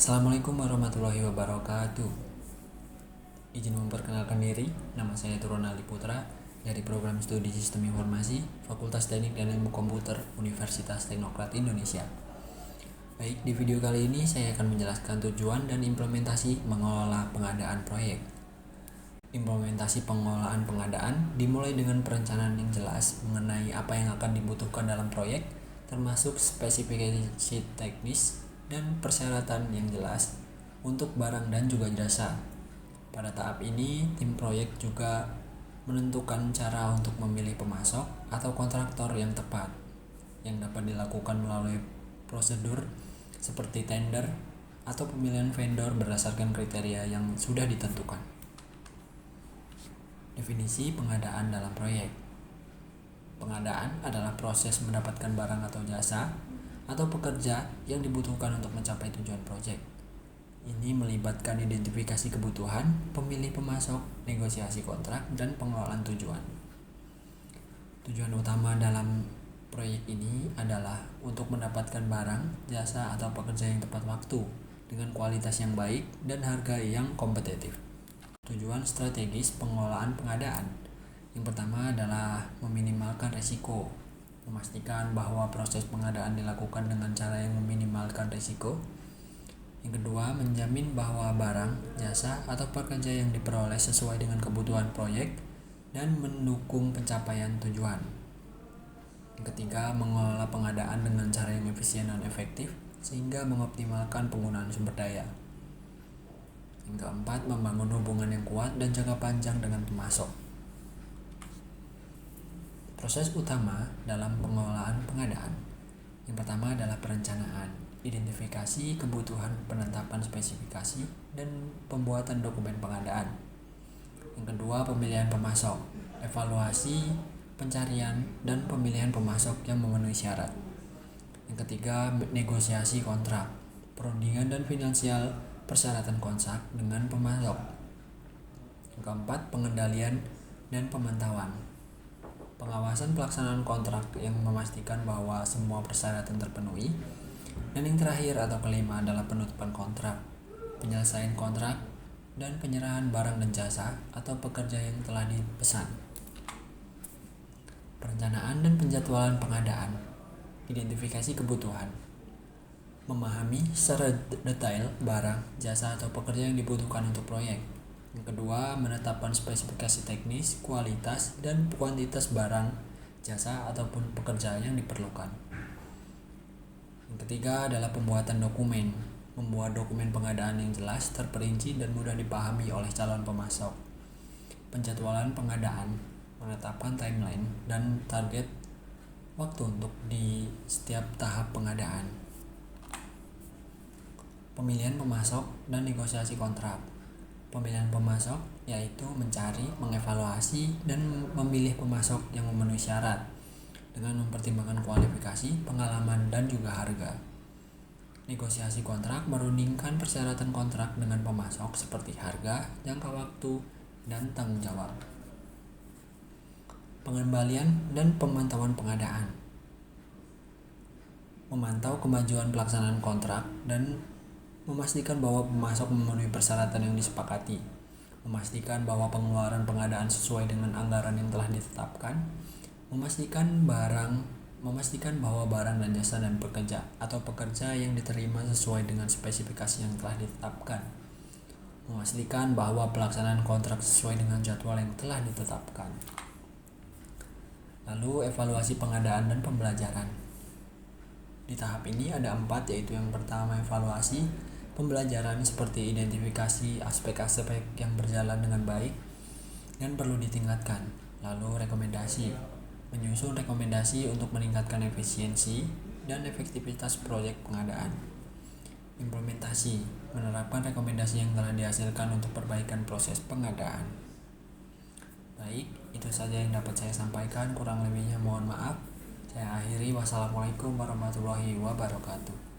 Assalamualaikum warahmatullahi wabarakatuh. Izin memperkenalkan diri, nama saya Turunali Putra dari Program Studi Sistem Informasi Fakultas Teknik dan Ilmu Komputer Universitas Teknokrat Indonesia. Baik, di video kali ini saya akan menjelaskan tujuan dan implementasi mengelola pengadaan proyek. Implementasi pengelolaan pengadaan dimulai dengan perencanaan yang jelas mengenai apa yang akan dibutuhkan dalam proyek, termasuk spesifikasi teknis dan persyaratan yang jelas untuk barang dan juga jasa. Pada tahap ini, tim proyek juga menentukan cara untuk memilih pemasok atau kontraktor yang tepat, yang dapat dilakukan melalui prosedur seperti tender atau pemilihan vendor berdasarkan kriteria yang sudah ditentukan. Definisi pengadaan dalam proyek. Pengadaan adalah proses mendapatkan barang atau jasa atau pekerja yang dibutuhkan untuk mencapai tujuan proyek. Ini melibatkan identifikasi kebutuhan, pemilih pemasok, negosiasi kontrak, dan pengelolaan tujuan. Tujuan utama dalam proyek ini adalah untuk mendapatkan barang, jasa, atau pekerja yang tepat waktu dengan kualitas yang baik dan harga yang kompetitif. Tujuan strategis pengelolaan pengadaan. Yang pertama adalah meminimalkan risiko, memastikan bahwa proses pengadaan dilakukan dengan cara yang meminimalkan risiko. Yang kedua, menjamin bahwa barang, jasa, atau pekerja yang diperoleh sesuai dengan kebutuhan proyek dan mendukung pencapaian tujuan. Yang ketiga, mengelola pengadaan dengan cara yang efisien dan efektif sehingga mengoptimalkan penggunaan sumber daya. Yang keempat, membangun hubungan yang kuat dan jangka panjang dengan pemasok. Proses utama dalam pengelolaan pengadaan. Yang pertama adalah perencanaan, identifikasi kebutuhan, penetapan spesifikasi, dan pembuatan dokumen pengadaan. Yang kedua, pemilihan pemasok, evaluasi, pencarian, dan pemilihan pemasok yang memenuhi syarat. Yang ketiga, negosiasi kontrak, perundingan dan finansial persyaratan kontrak dengan pemasok. Yang keempat, pengendalian dan pemantauan, pengawasan pelaksanaan kontrak yang memastikan bahwa semua persyaratan terpenuhi. Dan yang terakhir atau kelima adalah penutupan kontrak, penyelesaian kontrak, dan penyerahan barang dan jasa atau pekerja yang telah dipesan. Perencanaan dan penjadwalan pengadaan. Identifikasi kebutuhan, memahami secara detail barang, jasa, atau pekerja yang dibutuhkan untuk proyek. Yang kedua, menetapkan spesifikasi teknis, kualitas, dan kuantitas barang, jasa, ataupun pekerja yang diperlukan. Yang ketiga adalah pembuatan dokumen, membuat dokumen pengadaan yang jelas, terperinci, dan mudah dipahami oleh calon pemasok. Penjadwalan pengadaan, menetapkan timeline dan target waktu untuk di setiap tahap pengadaan. Pemilihan pemasok dan negosiasi kontrak. Pemilihan pemasok yaitu mencari, mengevaluasi, dan memilih pemasok yang memenuhi syarat dengan mempertimbangkan kualifikasi, pengalaman, dan juga harga. Negosiasi kontrak merundingkan persyaratan kontrak dengan pemasok seperti harga, jangka waktu, dan tanggung jawab. Pengembalian dan pemantauan pengadaan. Memantau kemajuan pelaksanaan kontrak dan memastikan bahwa pemasok memenuhi persyaratan yang disepakati. Memastikan bahwa pengeluaran pengadaan sesuai dengan anggaran yang telah ditetapkan. Memastikan bahwa barang dan jasa dan pekerja atau pekerja yang diterima sesuai dengan spesifikasi yang telah ditetapkan. Memastikan bahwa pelaksanaan kontrak sesuai dengan jadwal yang telah ditetapkan. Lalu evaluasi pengadaan dan pembelajaran. Di tahap ini ada 4, yaitu yang pertama evaluasi, pembelajaran seperti identifikasi aspek-aspek yang berjalan dengan baik dan perlu ditingkatkan. Lalu rekomendasi, menyusun rekomendasi untuk meningkatkan efisiensi dan efektivitas proyek pengadaan. Implementasi, menerapkan rekomendasi yang telah dihasilkan untuk perbaikan proses pengadaan. Baik, itu saja yang dapat saya sampaikan, kurang lebihnya mohon maaf. Saya akhiri, wassalamualaikum warahmatullahi wabarakatuh.